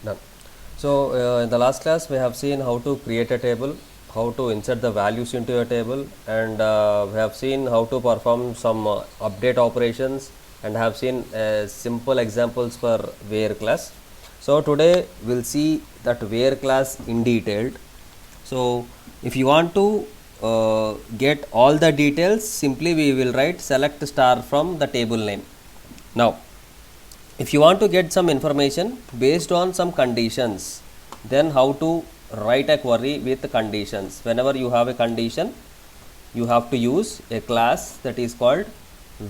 Done. So in the last class we have seen how to create a table, how to insert the values into a table, and we have seen how to perform some update operations, and have seen simple examples for where class. So today we'll see that where class in detailed. So if you want to get all the details, simply we will write select star from the table name. Now if you want to get some information based on some conditions, then how to write a query with conditions. Whenever you have a condition, you have to use a class that is called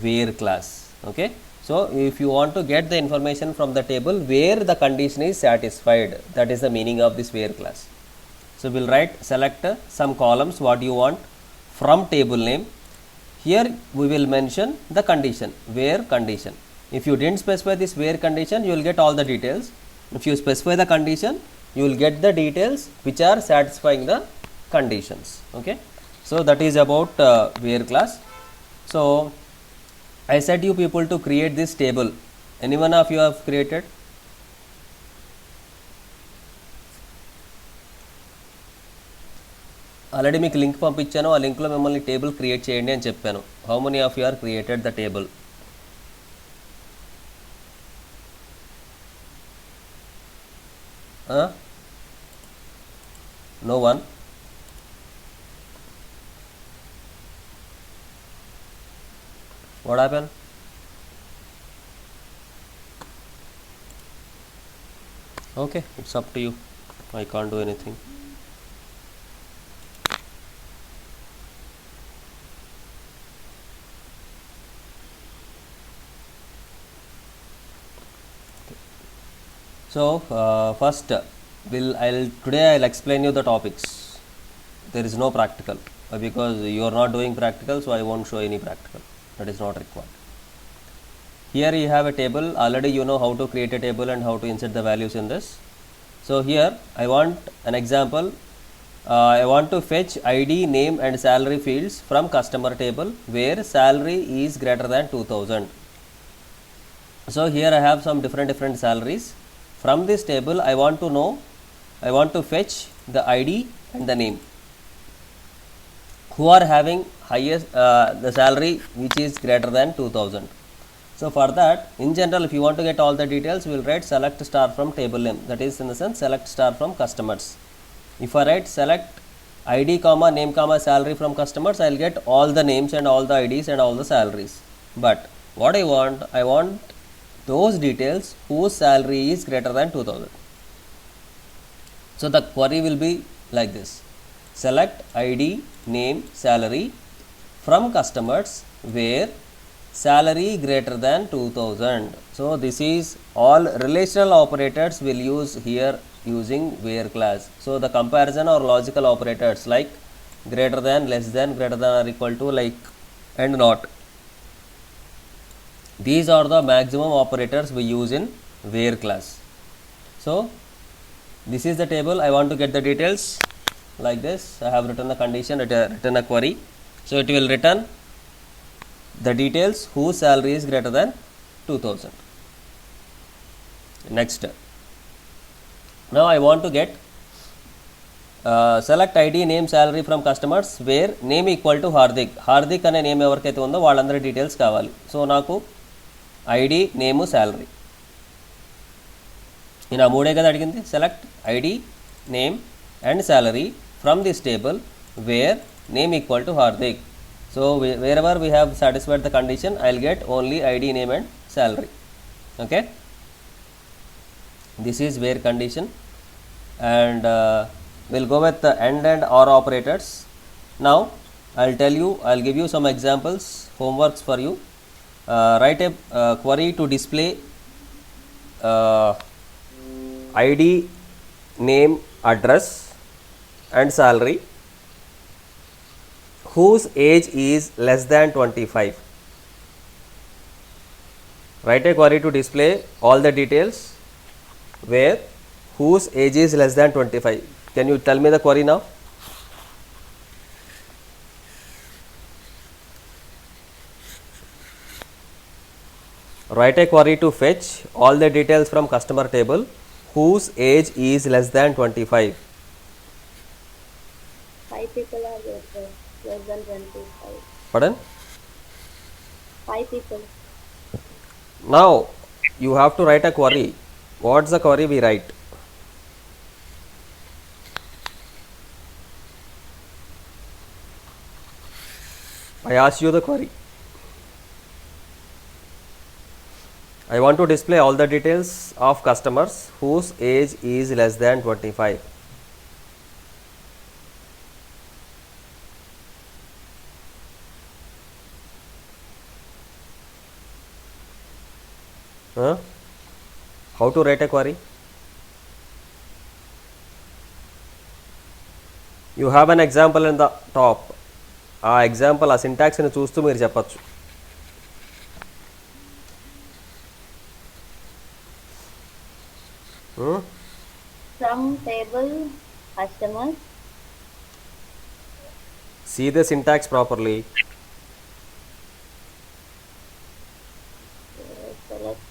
where class. Okay, so if you want to get the information from the table where the condition is satisfied, that is the meaning of this where class. So we'll write select some columns what you want from table name. Here we will mention the condition, where condition. If you didn't specify this where condition, you will get all the details. If you specify the condition, you will get the details which are satisfying the conditions. Okay, so that is about where class. So I said you people to create this table. Anyone of you have created? Already మీకు link పంపించాను, ఆ లింక్లో మిమ్మల్ని table create చేయండి అని చెప్పాను. How many of you are created the table? No one. What happened? Okay, it's up to you. I can't do anything. So first today I'll explain you the topics. There is no practical because you are not doing practical, so I won't show any practical. That is not required. Here you have a table. Already you know how to create a table and how to insert the values in this. So here I want an example. I want to fetch ID, name and salary fields from customer table where salary is greater than 2000. So here I have some different salaries. From this table I want to fetch the ID and the name who are having highest the salary which is greater than 2000. So for that, in general, if you want to get all the details, we will write select star from table name, that is in the sense select star from customers. If I write select ID comma name comma salary from customers, I will get all the names and all the IDs and all the salaries. But what I want those details whose salary is greater than 2000. So the query will be like this: select ID, name, salary from customers where salary greater than 2000. So this is all relational operators will use here using where class. So the comparison or logical operators like greater than, less than, greater than or equal to, like, and not. These are the maximum operators we use in where class. So this is the table. I want to get the details like this. I have written a condition, written a query. So it will return the details whose salary is greater than 2000. Next, now I want to get select ID, name, salary from customers where name equal to Hardik. Hardik అనే name ఎవరికైతే ఉందో వాళ్ళందరి details కావాలి. So నాకు ID, name, salary, నేను ఆ మూడే కదా అడిగింది. Select ID, name and salary from this table wear name equal to Hardik. So wherever we have satisfied the condition, I will get only ID, name and salary. Okay, this is where condition, and we'll go with the and or operators. Now I'll give you some examples, homeworks for you. Write a query to display ID, name, address and salary whose age is less than 25. Write a query to display all the details where whose age is less than 25. Can you tell me the query now? Write a query to fetch all the details from customer table whose age is less than 25. 5 people are there, sir. Less than 25. Pardon? 5 people. Now you have to write a query. What's the query we write? I ask you the query. I want to display all the details of customers whose age is less than 25. Huh? How to write a query? You have an example in the top. ఆ example ఆ సింటాక్స్ని చూస్తూ మీరు చెప్పచ్చు. From table customers. See the syntax properly. Select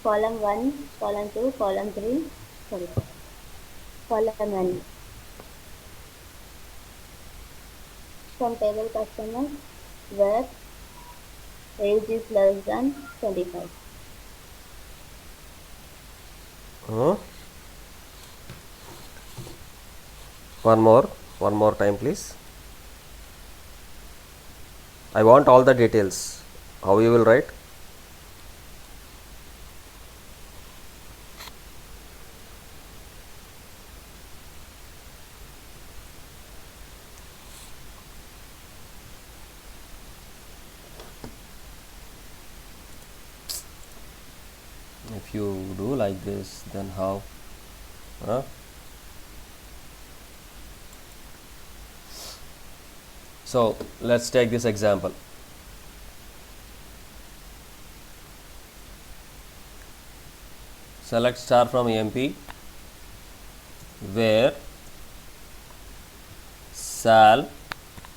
column 1, column 2, column 3, sorry, column 1. From table customers where age is less than 25. One more time please. I want all the details. How you will write? If you do like this, then how? So let's take this example. Select star from EMP where sal,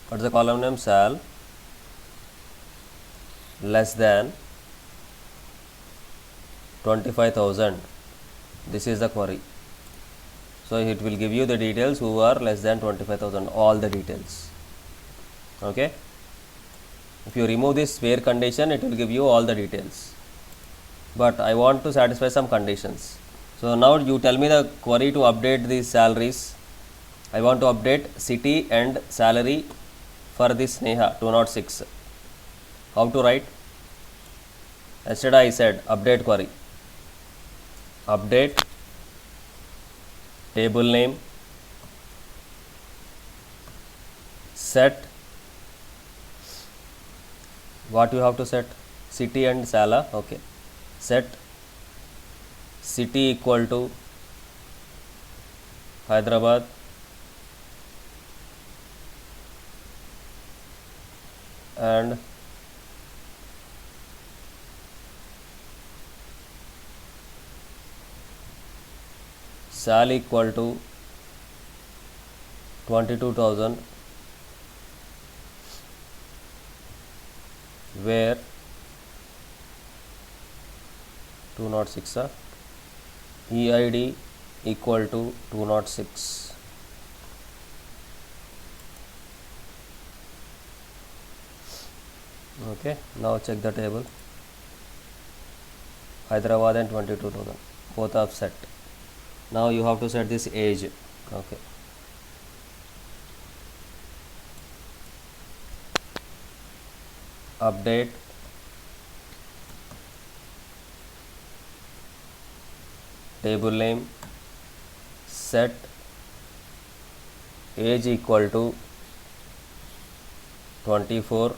what's the column name? Sal less than 25,000. This is the query. So it will give you the details who are less than 25,000, all the details. Okay. If you remove this where condition, it will give you all the details. But I want to satisfy some conditions. So now you tell me the query to update these salaries. I want to update city and salary for this Sneha 206. How to write? Yesterday I said update query. Update table name, set, what you have to set? City and Sala. Okay, set city equal to Hyderabad, and Sal equal to 22,000, where 206 EID equal to 206. Okay, now check the table. Hyderabad and 22,000 both are set. Now you have to set this age. Okay, update table name, set age equal to 24,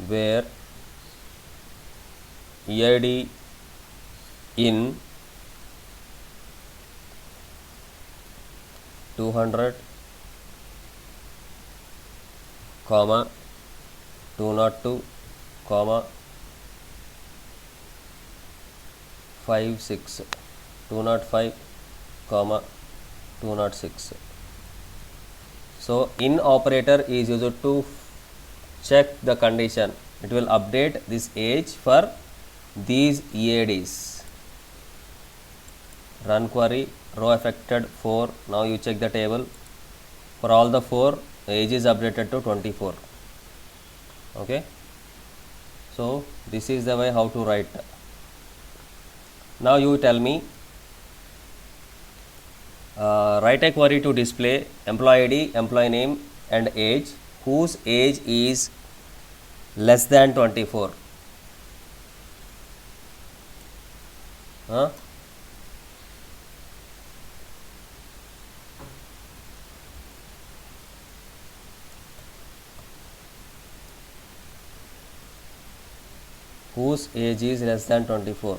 where EID in 200, comma 202, comma 56, 205, comma 206. So in operator is used to check the condition It will update this age for these EADs. Run query, row affected 4. Now you check the table. For all the 4, age is updated to 24. Okay. So this is the way how to write. Now you tell me, write a query to display employee ID, employee name and age whose age is less than 24. Huh? Whose age is less than 24.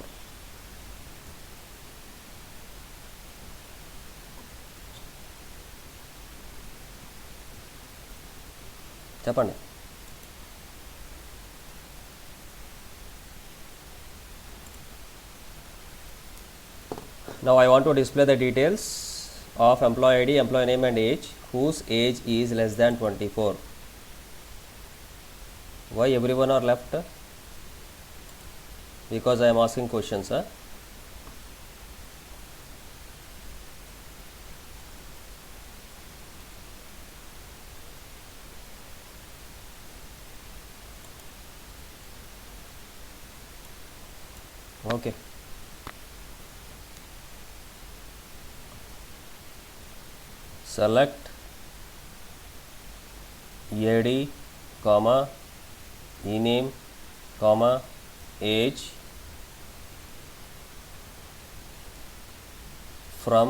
చెప్పండి. Now I want to display the details of employee ID, employee name and age whose age is less than 24. Why everyone are left? Because I am asking questions. Huh? Okay. Select EAD, comma, ename, comma, age from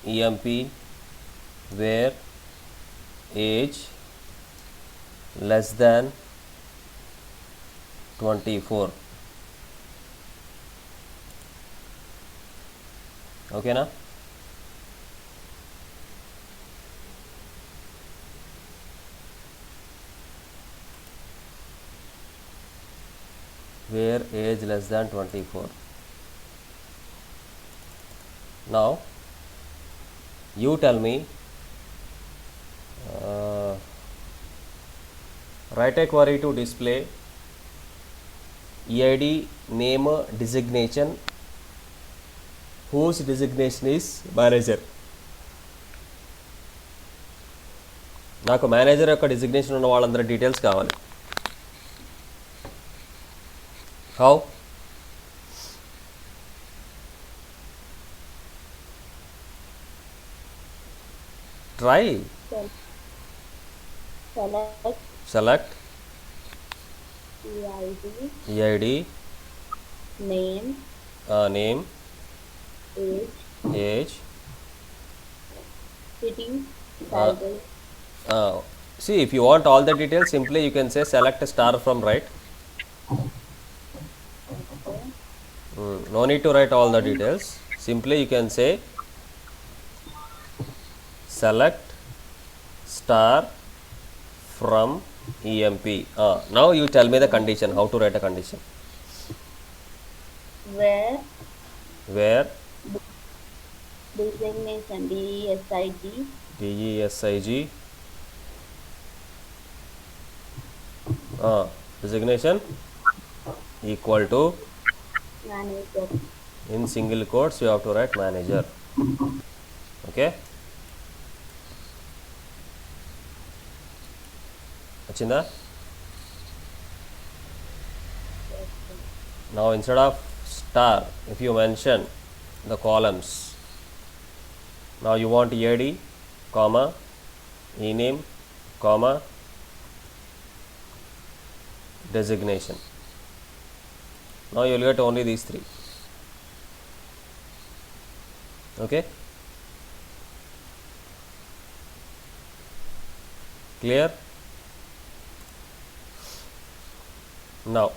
EMP where age less than 24. Okay na? Where age less than 24. Now you tell me, write a query to display EID name designation whose designation is manager. నాకు manager యొక్క designation ఉన్న వాళ్ళందరి details కావాలి. How? Try. Select EID name age city title. See, if you want all the details, simply you can say select a star from right. No need to write all the details. Simply you can say select star from EMP. Now you tell me the condition, how to write a condition. Where designation DESIG designation equal to manager. In single quotes you have to write manager. Okay, వచ్చిందా? Now instead of star, if you mention the columns, now you want EAD, comma, ename, comma, designation. Now you will get only these three. Okay, clear? Now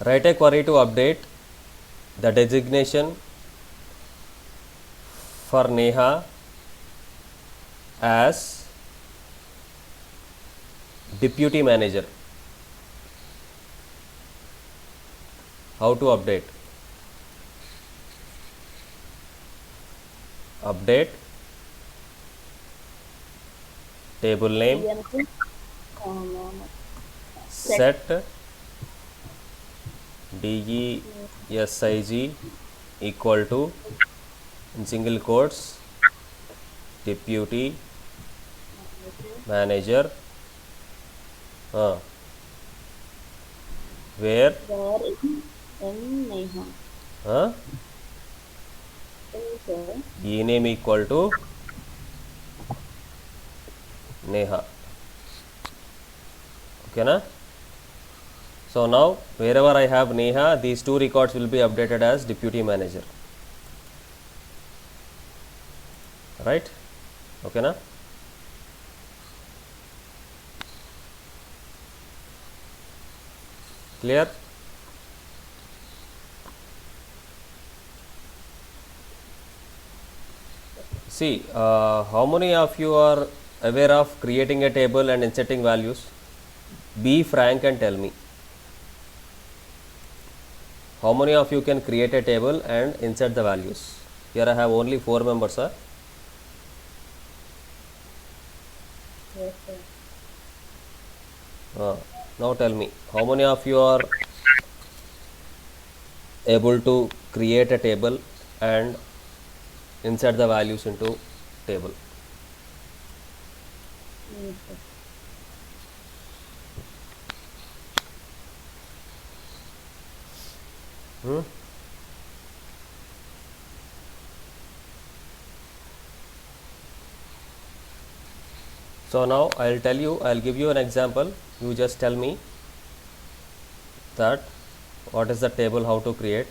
write a query to update the designation for Neha as deputy manager. How to update? Update table name set DESIG equal to in single quotes deputy manager where Where in Neha. Okay. e name equal to Neha. Okay na? So now wherever I have Neha, these two records will be updated as deputy manager. Right? Okay na? Clear? See, how many of you are aware of creating a table and inserting values? Be frank and tell me. How many of you can create a table and insert the values? Here I have only 4 members. Yes, sir. Now tell me, how many of you are able to create a table and insert the values into table? Yes, sir. So now I'll give you an example. You just tell me that what is the table, how to create.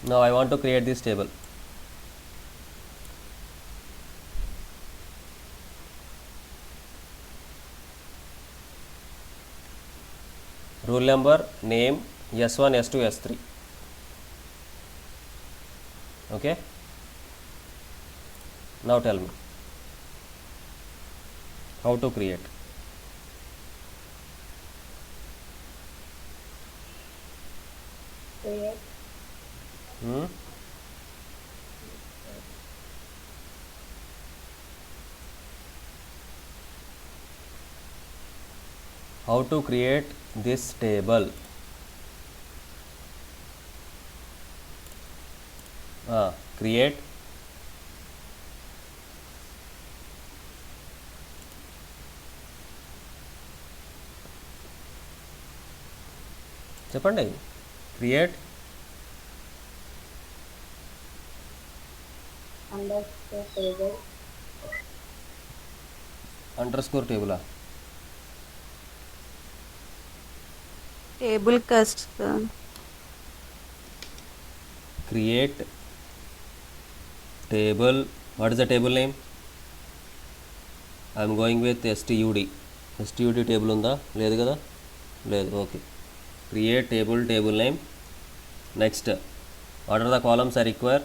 Now I want to create this table. Rule number, name, S1, S2, S3. Okay. Now tell me how to create. Create. How to create this table. Create చెప్పండి. Create Underscore table. underscore table. Table cast, sir. Create table. What is the table name? I am going with STUD. STUD table ఉందా? లేదు కదా? లేదు. Okay. Create table name. Next, what are the columns I require?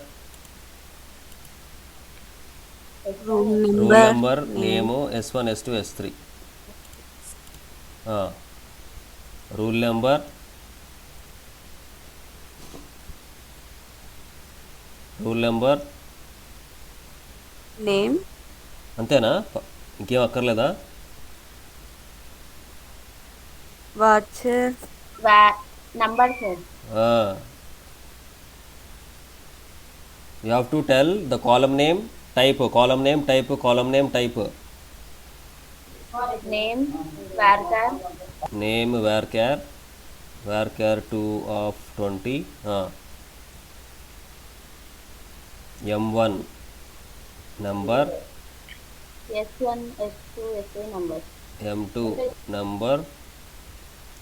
Room Rule number, number, name, S1, S2, S3. Rule number, name, అంతేనా? ఇంకేం అక్కర్లేదా? watch, Number, sir. You have to tell the column name, type, column name, type, column name, type. Name, varchar. Name, varchar 2 of 20. M1 number, S1, S2, S3 numbers. M2 number,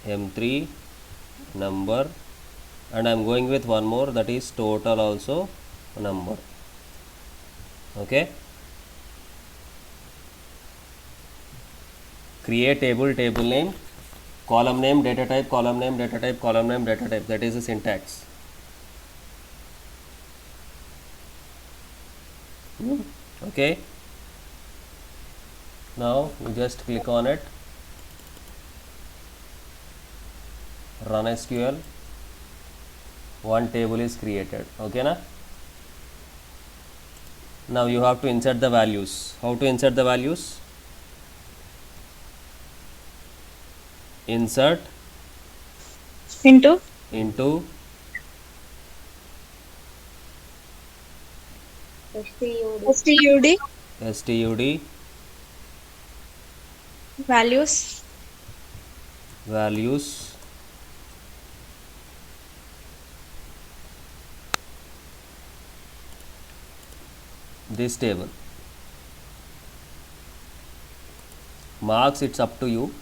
M3 number, and I am going with one more, that is total also number. Okay. Create table, table name, column name, data type, column name, data type, column name, data type. That is the syntax. Okay. Now you just click on it, run SQL, one table is created. Okay na? Now you have to insert the values. How to insert the values? Insert into into STUD. STUD stud values values this table. Marks, it's up to you.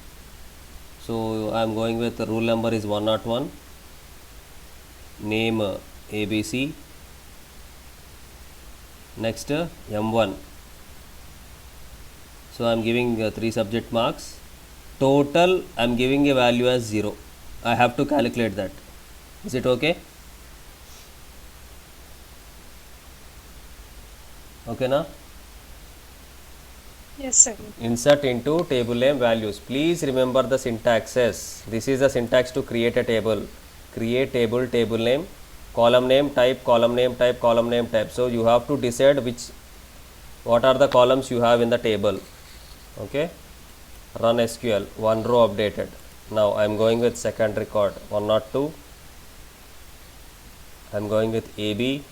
So I am going with the rule number is 101, name ABC, next M1. So I am giving 3 subject marks. Total I am giving a value as 0. I have to calculate that. Is it okay? Okay na? yes sir. Insert into table name values. Please remember the syntaxes. This is the syntax to create a table. Create table, table name, column name type, column name type, column name type. So you have to decide what are the columns you have in the table. Okay. Run SQL, one row updated. Now I am going with second record 102. I am going with AB.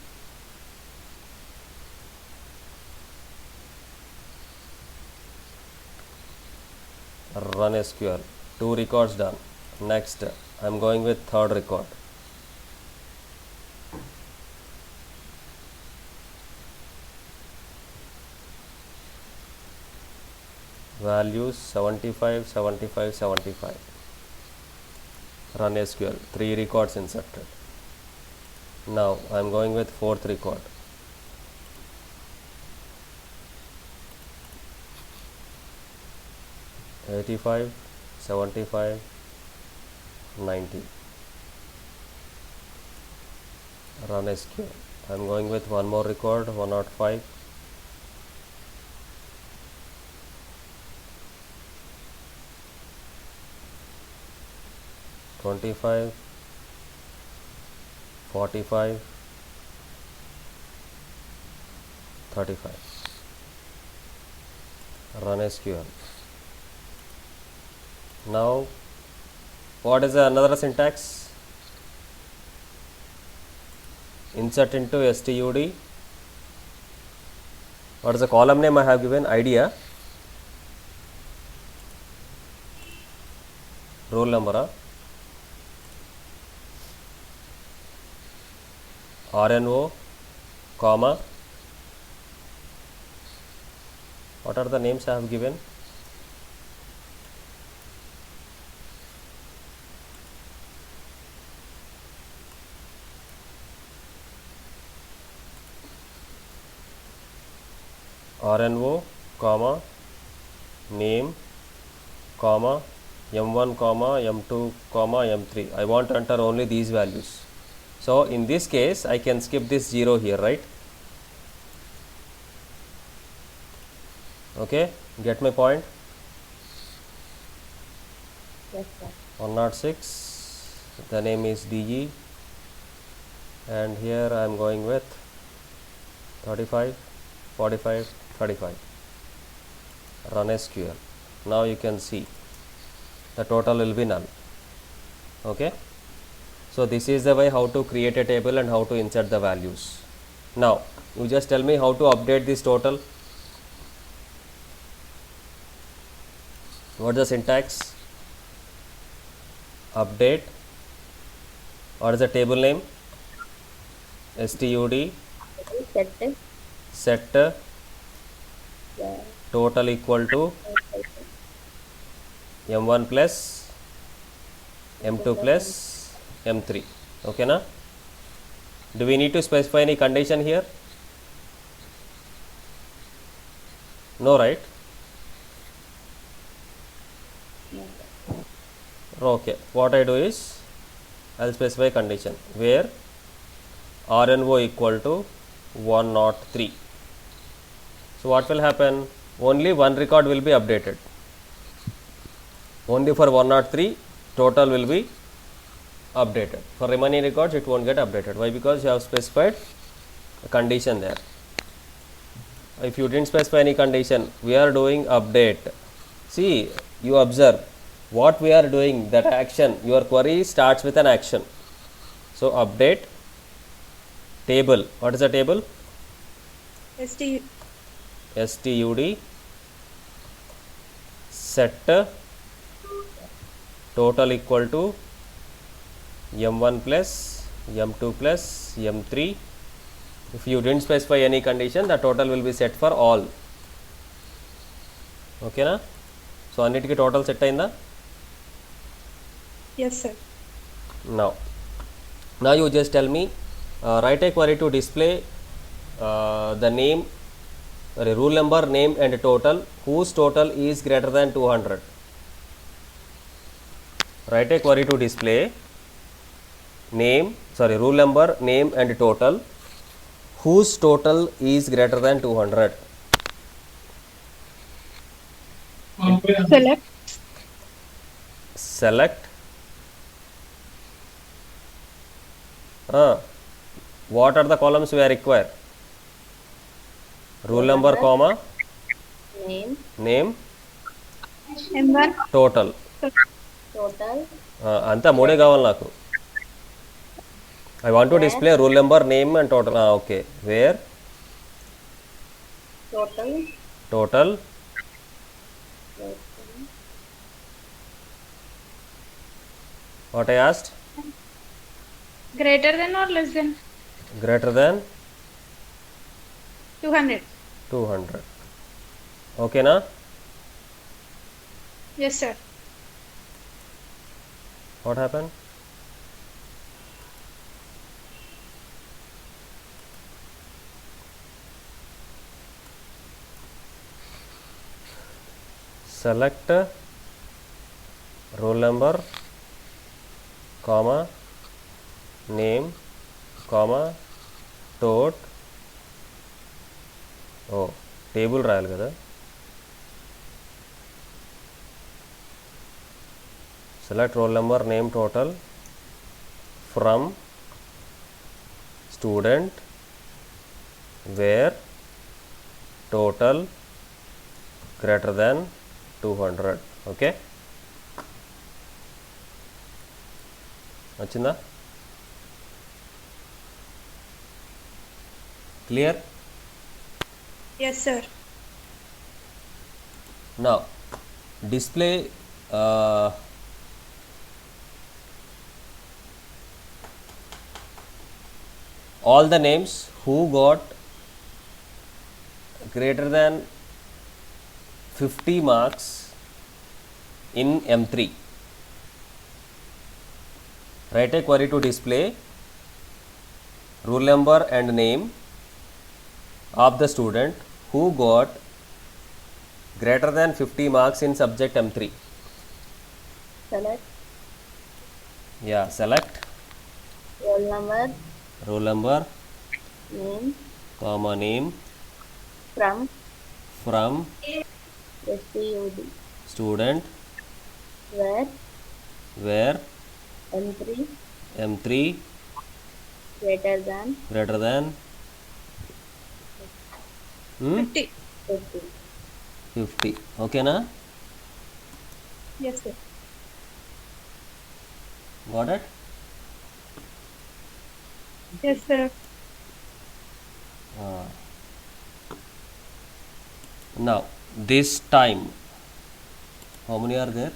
Run SQL, 2 records done. Next I am going with third record. Values 75, 75, 75. Run SQL, 3 records inserted. Now I am going with fourth record. $85, 75, 90. Run SQL. I am going with one more record, 105. $25, 45, 35. Run SQL. Now what is another syntax? Insert into STUD. What is the column name I have given? Idea. Roll number. RNO, comma. What are the names I have given? RNO, comma, name, comma, M1, comma, M2, comma, M3. I want to enter only these values. So in this case I can skip this 0 here, right? Okay, get my point? Yes, sir. 106, the name is DE, and here I am going with 35, 45, 35. Run SQL. Now you can see the total will be null. Okay. So this is the way how to create a table and how to insert the values. Now you just tell me how to update this total. What is the syntax? Update. What is the table name? STUD. Set Set total equal to m1 plus m2 plus m3. Okay na? Do we need to specify any condition here? No, right? Okay, what I do is I'll specify condition where RNO equal to 103. So what will happen? Only one record will be updated. Only for 103 total will be updated. For remaining records it won't get updated. Why? Because you have specified a condition there. If you didn't specify any condition, we are doing update. See, you observe what we are doing, that action, your query starts with an action. So update table. What is the table? ST STUD set total equal to m1 plus m2 plus m3. If you didn't specify any condition, the total will be set for all. Okay na? So అన్నిటికీ total set అయిందా? yes sir. Now you just tell me, write a query to display the name, rule number, name and total whose total is greater than 200. Write a query to display rule number, name and total whose total is greater than 200. Select what are the columns we require? Rule number, comma, name, M1 total. అంతా మూడే కావాలి నాకు. I want to display rule number, name and total. Okay. Where total what I asked? greater than or less than Greater than 200. Okay na? Yes sir. What happened? Select roll number, comma, name, comma, tot. Oh, table రాయాలి కదా. Select roll number, name, total from student where total greater than 200. Okay, వచ్చిందా? Clear? Yes sir. Now display all the names who got greater than 50 marks in M3. Write a query to display rule number and name of the student who got greater than 50 marks in subject M3. Select roll number, comma, name from STUD student where M3 greater than 50. Okay na? Yes sir. Got it? Yes sir. Now this time how many are there?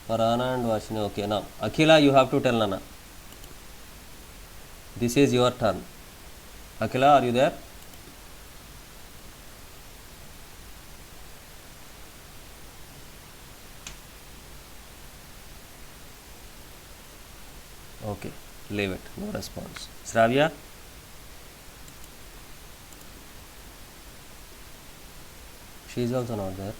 Farhana and Vashini. Okay, now Akhila, you have to tell Nana. This is your turn. Akhila, are you there? Okay, leave it. No response. Shravya? She is also not there.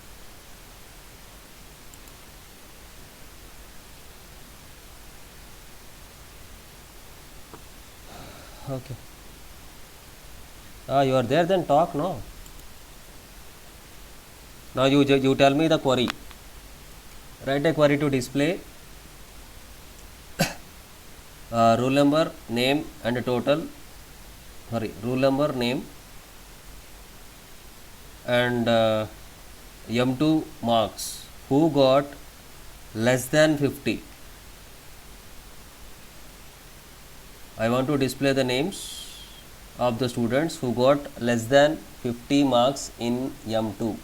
Okay. You are there, then talk, no? Now you tell me the query. Write a query to display rule number, name and total. Sorry, rule number, name and M2 marks. Who got less than 50? I want to display the names of the students who got less than 50 marks in M2.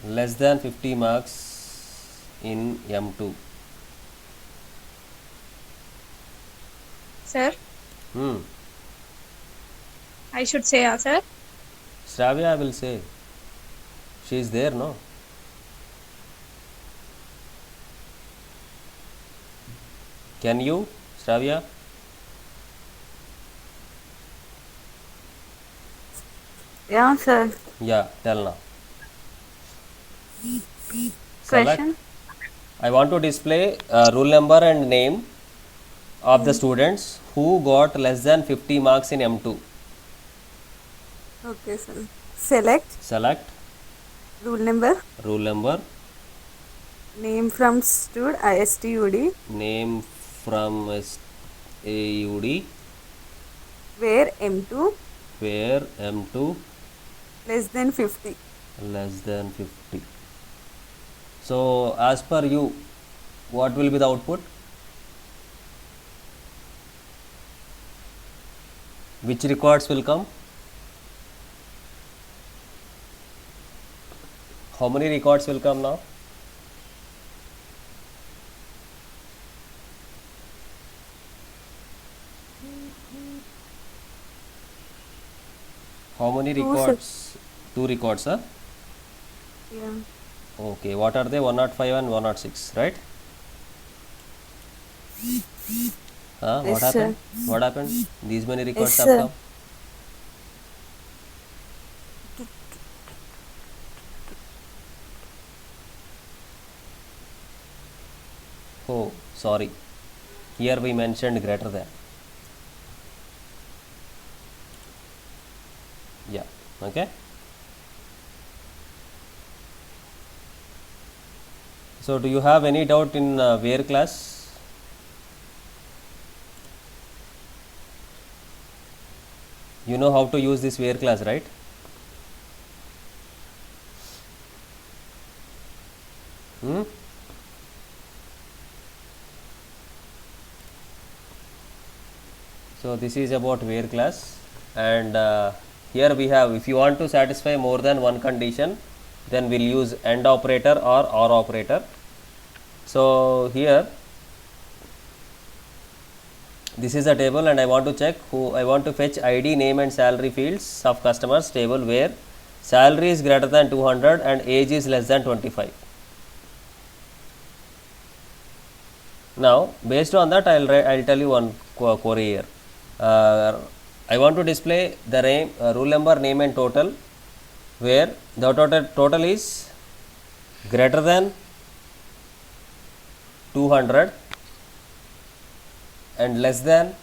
Less than 50 marks in M2. Sir, Hmm. I should say, sir. Shravya, I will say. She is there, no? Can you, Shravya? Yeah, sir. Yeah, tell now. Question. I want to display rule number and name of the students who got less than 50 marks in M2. Okay, sir. Select Select rule number, rule number, name from stud, ISTUD, name from SAUD, where M2 where M2 less than 50. less than 50. So, as per you, what will be the output? Which records will come? How many records will come now? How many Two, sir. records? Two records, huh? Yeah. Okay, what are they? 105 and 106, right? What Yes, happened? sir. What happened? These many records Yes, have sir. come. Oh, sorry. Here we mentioned greater than. Yeah, okay. So, do you have any doubt in where class? You know how to use this where class, right? Hmm? So, this is about where class, and here we have, if you want to satisfy more than one condition, then we'll use AND operator or operator. So, here this is a table and I want to check I want to fetch ID, name and salary fields of customers table where salary is greater than 200 and age is less than 25. Now, based on that, I'll tell you one query here. I want to display the rule number, name and total where the total is greater than 200 and less than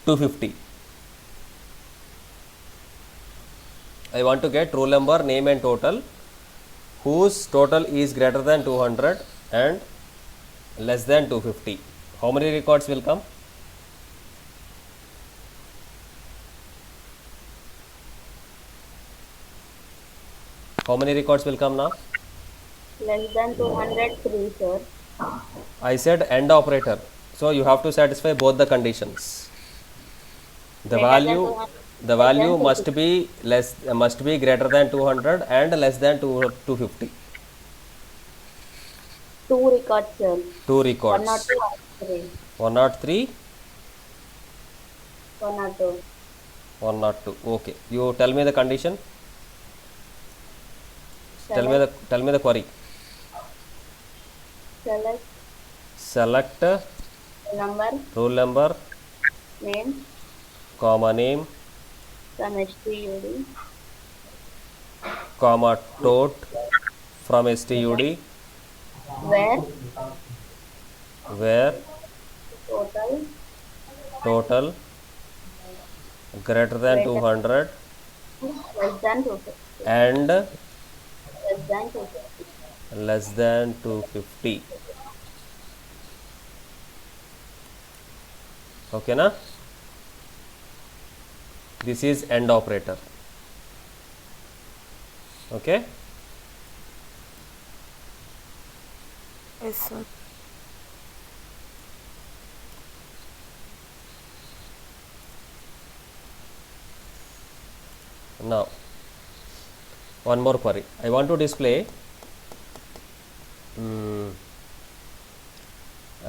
250. I want to get roll number, name and total whose total is greater than 200 and less than 250. How many records will come? How many records will come now? Less than 203, sir. I said AND operator. So you have to satisfy both the conditions. The Greater than value 200 must be greater than 200 and less than 250. 2 records, sir. Two records. 103. 103, 102. 102. Okay. You tell me the condition. tell me the query. Select Select number, roll number, name comma name, from STUD, comma tot from STUD, where where total total greater than 200 less than 250. and Less than 250. less than 250. Okay na? This is AND operator. Okay. Yes, sir. Now one more query. I want to display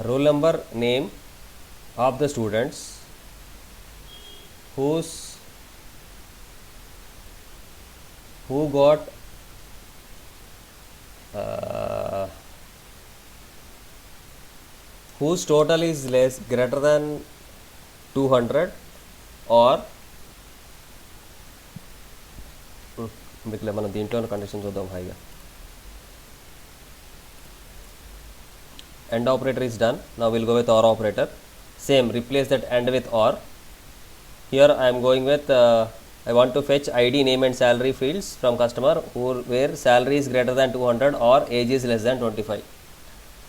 roll number, name of the students who got whose total is greater than 200 or అందుకులే మనం దీంట్లో condition చూద్దాం హాయిగా. AND operator is done. Now we'll go with OR operator. Same, replace that AND with OR. Here I am going with I want to fetch ID, name and salary fields from customer where salary is greater than 200 or age is less than 25.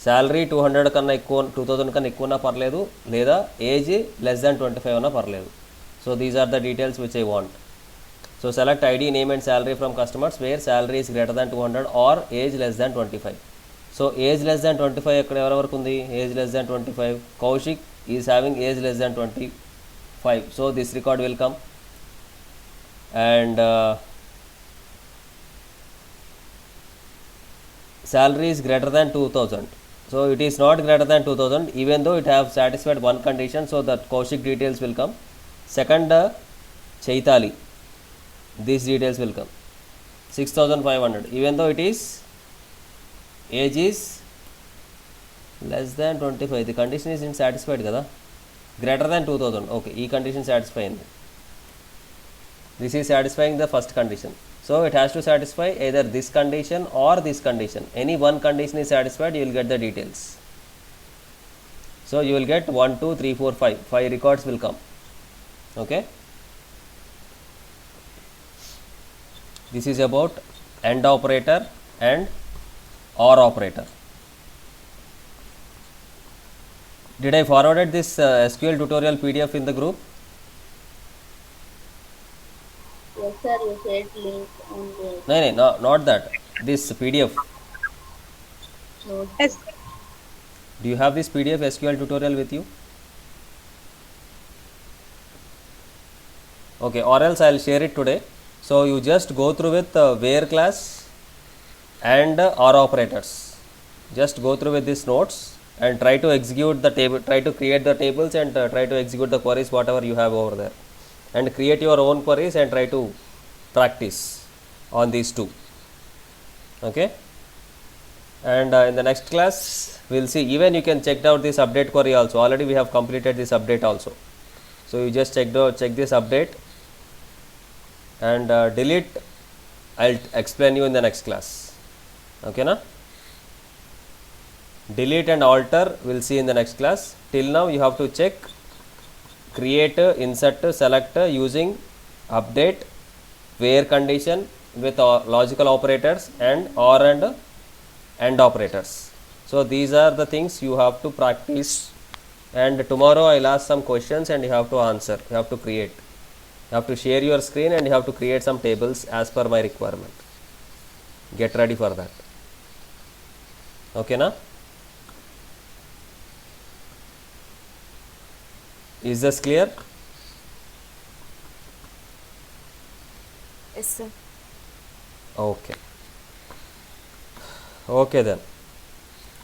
Salary 200 కన్నా ఎక్కువ 2000 కన్నా ఎక్కువ ఉన్నా పర్లేదు, లేదా age less than 25 ఉన్నా పర్లేదు. So these are the details which I want. So select ID, name and salary from customers where salary is greater than 200 or age less than 25. So age less than 25 ఎక్కడ ఎవరెవరికి ఉంది? Age less than 25. Kaushik is having age less than 25. So this record will come. And salary is greater than 2000. So it is not greater than 2000 even though it have satisfied one condition. So that Kaushik details will come. Second, Chaitali. These details will come. 6500 even though it is age is less than 25, the condition is satisfied kada. Greater than 2000, okay, e condition satisfying. This is satisfying the first condition. So it has to satisfy either this condition or this condition. Any one condition is satisfied, you will get the details. So you will get 1 2 3 4 5 records will come. Okay, this is about AND operator and OR operator. Did I forwarded this SQL tutorial PDF in the group? Yes, sir. You said link on the No, not that. This PDF. note. Yes. Do you have this PDF SQL tutorial with you? Okay, or else I will share it today. So you just go through with where class and OR operators. Just go through with these notes and try to execute the table, try to create the tables and try to execute the queries whatever you have over there, and create your own queries and try to practice on these two. Okay, and in the next class we'll see, even you can check out this update query also. Already we have completed this update also. So you just check this update and delete. I'll explain you in the next class. Okay na? Delete and alter we'll see in the next class. Till now you have to check, create, insert, select using update, where condition with logical operators and OR and AND operators. So these are the things you have to practice, and tomorrow I'll ask some questions and you have to answer, you have to create. You have to share your screen and you have to create some tables as per my requirement. Get ready for that. Okay na? Is this clear? Yes, sir. Okay. Okay then.